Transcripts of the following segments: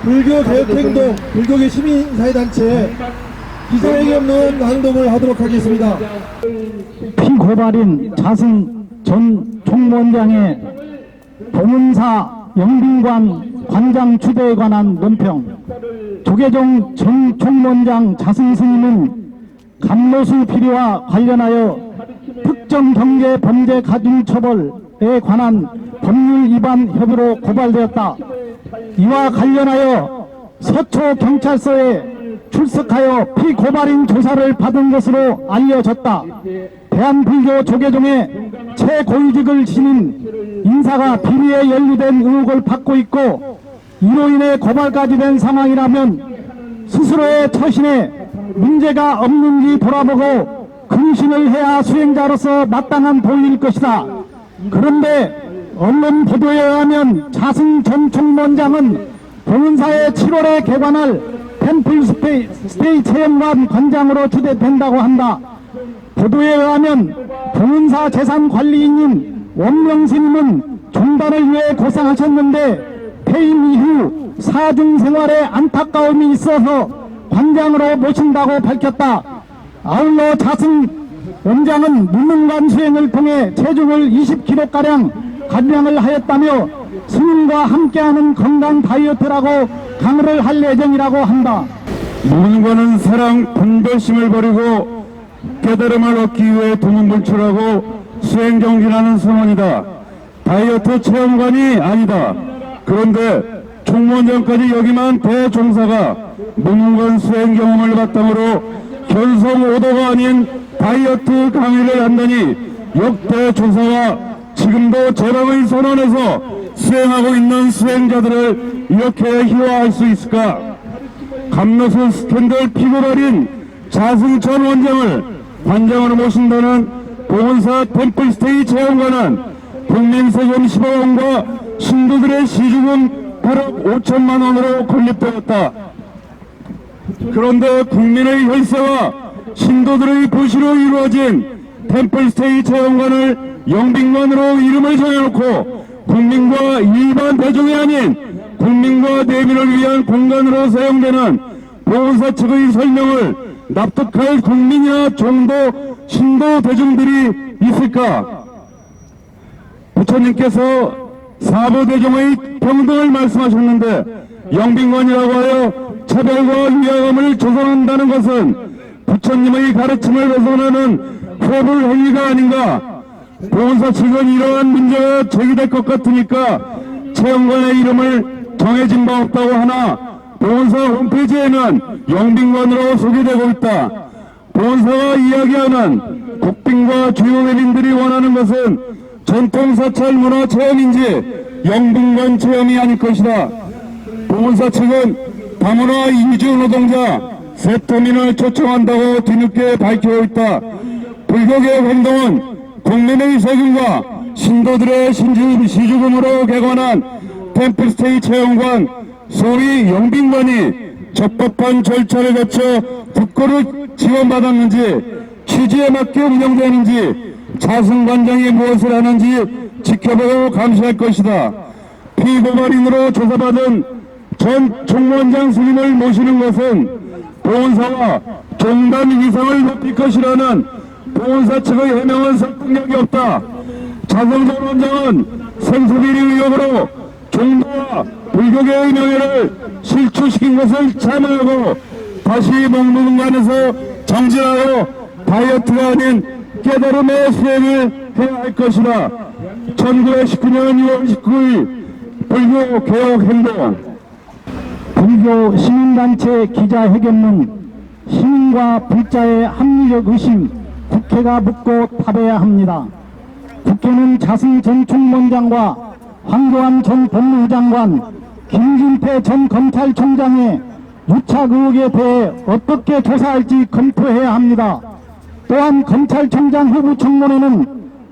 불교개혁행동, 불교계 시민사회단체 기자회견문 항동을 하도록 하겠습니다. 피고발인 자승 전 총무원장의 봉은사 영빈관 관장 추대에 관한 논평. 조계종 전 총무원장 자승 스님은 감로수 비리와 관련하여 특정 경제 범죄 가중처벌에 관한 법률 위반 혐의로 고발되었다. 이와 관련하여 서초 경찰서에 출석하여 피고발인 조사를 받은 것으로 알려졌다. 대한불교 조계종의 최고위직을 지닌 인사가 비리에 연루된 의혹을 받고 있고 이로 인해 고발까지 된 상황이라면 스스로의 처신에 문제가 없는지 돌아보고 근신을 해야 수행자로서 마땅한 도리일 것이다. 그런데 언론 보도에 의하면 자승 전 총무원장은 봉은사의 7월에 개관할 템플 스테이 체험관 관장으로 추대된다고 한다. 보도에 의하면 봉은사 재산관리인인 원명스님은 종단을 위해 고생하셨는데 퇴임 이후 사중생활에 안타까움이 있어서 관장으로 모신다고 밝혔다. 아울러 자승 원장은 무문관 수행을 통해 체중을 20kg가량 감량을 하였다며 스님과 함께하는 건강 다이어트라고 강의를 할 예정이라고 한다. 무문관은 사랑, 분별심을 버리고 깨달음을 얻기 위해 두문불출하고 수행정진하는 선언이다. 다이어트 체험관이 아니다. 그런데 총무원장까지 역임한 대종사가 무문관 수행 경험을 바탕으로 견성오도가 아닌 다이어트 강의를 한다니 역대 조사와 지금도 제방을 선언해서 수행하고 있는 수행자들을 이렇게 희화할 수 있을까? 감로수 스캔들 피고발인 자승 전 원장을 관장으로 모신다는 봉은사 템플스테이 체험관은 국민세금 10억 원과 신도들의 시주금 8억 5천만 원으로 건립되었다. 그런데 국민의 혈세와 신도들의 부시로 이루어진 템플스테이 체험관을 영빈관으로 이름을 정해놓고 국민과 일반 대중이 아닌 국민과 내민을 위한 공간으로 사용되는 봉은사 측의 설명을 납득할 국민이나 종도, 신도 대중들이 있을까? 부처님께서 사부대종의 평등을 말씀하셨는데 영빈관이라고 하여 차별과 위화감을 조성한다는 것은 부처님의 가르침을 벗어나는 회불 행위가 아닌가? 봉은사 측은 이러한 문제가 제기될 것 같으니까 체험관의 이름을 정해진 바 없다고 하나 봉은사 홈페이지에는 영빈관으로 소개되고 있다. 봉은사가 이야기하는 국빈과 주요 외빈들이 원하는 것은 전통사찰 문화 체험인지 영빈관 체험이 아닐 것이다. 봉은사 측은 다문화 이주 노동자 세터민을 초청한다고 뒤늦게 밝히고 있다. 불교개혁 행동은 국민의 세금과 신도들의 시주금으로 개관한 템플스테이 체험관 소위 영빈관이 적법한 절차를 거쳐 국고를 지원받았는지 취지에 맞게 운영되는지 자승관장이 무엇을 하는지 지켜보고 감시할 것이다. 피고발인으로 조사받은 전 총무원장 스님을 모시는 것은 봉은사와 종단 위상을 높일 것이라는 봉은사 측의 해명은 설득력이 없다. 자승 전 원장은 생수비리 의혹으로 종도와 불교계의 명예를 실추시킨 것을 참여하고 다시 목무문관에서 정진하여 다이어트가 아닌 깨달음의 수행을 해야 할 것이다. 1919년 2월 19일 불교개혁행동. 불교 시민단체 기자회견문. 시민과 불자의 합리적 의심, 국회가 묻고 답해야 합니다. 국회는 자승 전 총무원장과 황교안 전 법무부 장관, 김진태 전 검찰총장의 유착 의혹에 대해 어떻게 조사할지 검토해야 합니다. 또한 검찰총장 후보 청문회는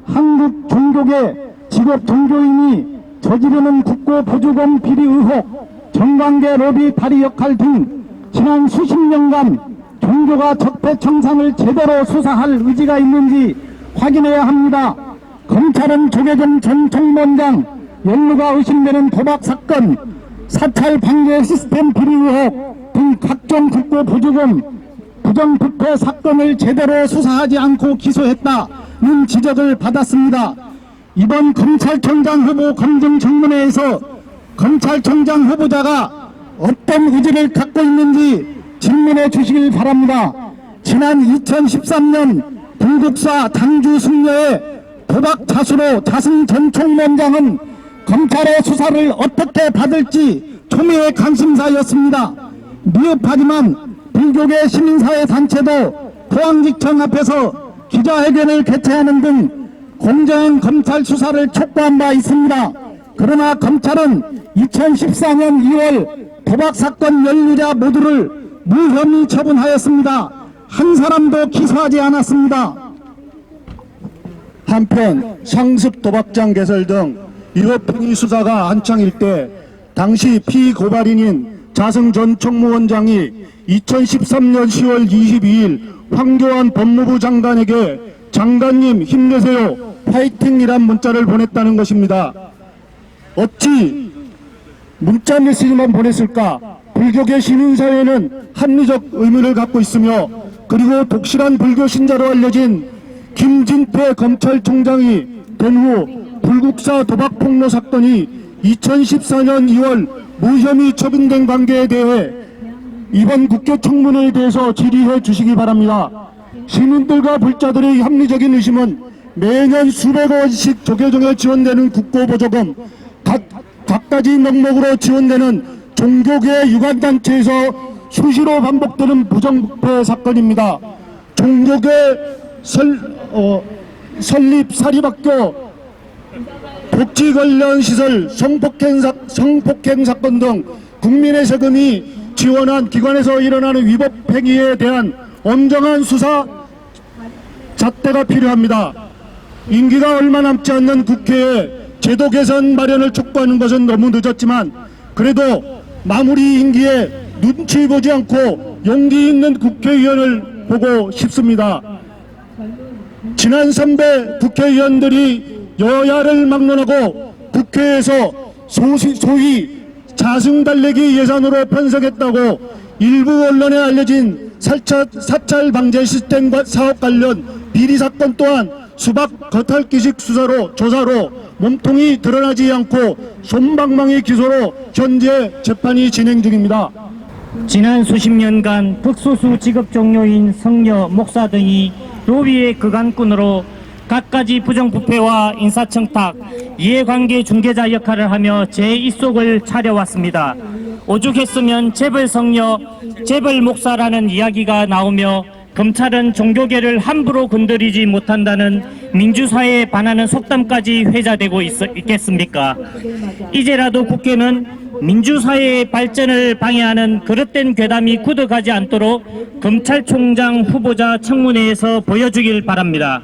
한국 종교계 직업 종교인이 저지르는 국고 보조금 비리 의혹, 정관계 로비 다리 역할 등 지난 수십 년간 종교가 적폐청산을 제대로 수사할 의지가 있는지 확인해야 합니다. 검찰은 조계종 전 총무원장 연루가 의심되는 도박 사건, 사찰 방해 시스템 비리 의혹 등 각종 국고 보조금 부정부패 사건을 제대로 수사하지 않고 기소했다는 지적을 받았습니다. 이번 검찰총장 후보 검증 청문회에서 검찰총장 후보자가 어떤 의지를 갖고 있는지 질문해 주시길 바랍니다. 지난 2013년 불국사 당주 승려의 도박 자수로 자승 전 총무원장은 검찰의 수사를 어떻게 받을지 초미의 관심사였습니다. 미흡하지만 불교계 시민사회 단체도 포항지청 앞에서 기자회견을 개최하는 등 공정한 검찰 수사를 촉구한 바 있습니다. 그러나 검찰은 2014년 2월 도박 사건 연루자 모두를 무혐의 처분하였습니다. 한 사람도 기소하지 않았습니다. 한편 상습 도박장 개설 등 위법행위 수사가 한창일 때 당시 피고발인인 자승 전 총무원장이 2013년 10월 22일 황교안 법무부 장관에게 장관님 힘내세요 파이팅이란 문자를 보냈다는 것입니다. 어찌 문자 메시지만 보냈을까? 불교계 시민사회는 합리적 의문을 갖고 있으며, 그리고 독실한 불교 신자로 알려진 김진태 검찰총장이 된 후 불국사 도박 폭로 사건이 2014년 2월 무혐의 처분된 관계에 대해 이번 국회 청문회에 대해서 질의해 주시기 바랍니다. 시민들과 불자들의 합리적인 의심은 매년 수백억 원씩 조계종에 지원되는 국고보조금, 갖가지 명목으로 지원되는 종교계 유관단체에서 수시로 반복되는 부정부패 사건입니다. 종교계 설립 사립학교 복지 관련 시설 성폭행 사건 등 국민의 세금이 지원한 기관에서 일어나는 위법 행위에 대한 엄정한 수사 잣대가 필요합니다. 임기가 얼마 남지 않는 국회에 제도 개선 마련을 촉구하는 것은 너무 늦었지만, 그래도 마무리 임기에 눈치 보지 않고 용기 있는 국회의원을 보고 싶습니다. 지난 선배 국회의원들이 여야를 막론하고 국회에서 소위 자승달래기 예산으로 편성했다고 일부 언론에 알려진 사찰 방제 시스템 사업 관련 비리 사건 또한 수박 겉핥기식 조사로 몸통이 드러나지 않고 솜방망이 기소로 현재 재판이 진행 중입니다. 지난 수십 년간 극소수 직업 종료인 성녀, 목사 등이 로비의 그간꾼으로 갖가지 부정부패와 인사청탁, 이해관계 중개자 역할을 하며 제 입속을 차려왔습니다. 오죽했으면 재벌 성녀, 재벌 목사라는 이야기가 나오며 검찰은 종교계를 함부로 건드리지 못한다는 민주사회에 반하는 속담까지 회자되고 있겠습니까? 이제라도 국회는 민주사회의 발전을 방해하는 그릇된 괴담이 굳어가지 않도록 검찰총장 후보자 청문회에서 보여주길 바랍니다.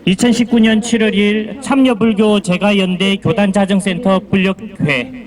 2019년 7월 2일 참여불교 제가연대 교단자정센터 불력회